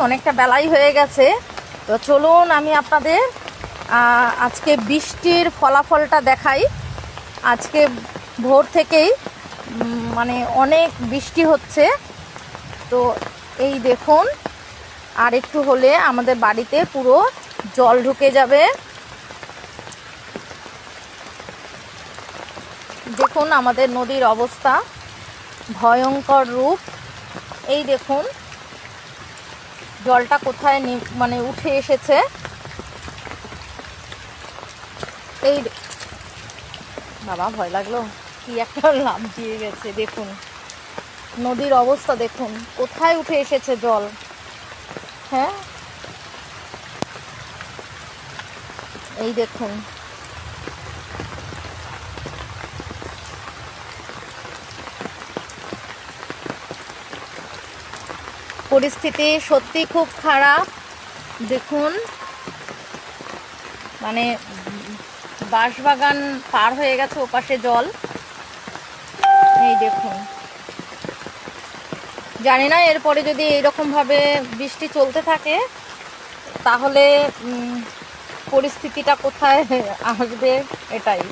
অনেকটা বেলাই হয়ে গেছে, তো চলুন আমি আপনাদের আজকে বৃষ্টির ফলাফলটা দেখাই। আজকে ভোর থেকেই মানে অনেক বৃষ্টি হচ্ছে। তো এই দেখুন, আর একটু হলে আমাদের বাড়িতে পুরো জল ঢুকে যাবে। দেখুন আমাদের নদীর অবস্থা, ভয়ঙ্কর রূপ। এই দেখুন জলটা কোথায় মানে উঠে এসেছে। এই বাবা, ভয় লাগলো, কি একটা লাফ দিয়ে গেছে। দেখুন নদীর অবস্থা, দেখুন কোথায় উঠে এসেছে জল। হ্যাঁ, এই দেখুন পরিস্থিতি সত্যি খুব খারাপ। দেখুন মানে বাঁশবাগান পার হয়ে গেছে ওপাশে জল। এই দেখুন, জানি না এরপরে যদি এইরকমভাবে বৃষ্টি চলতে থাকে তাহলে পরিস্থিতিটা কোথায় আসবে এটাই।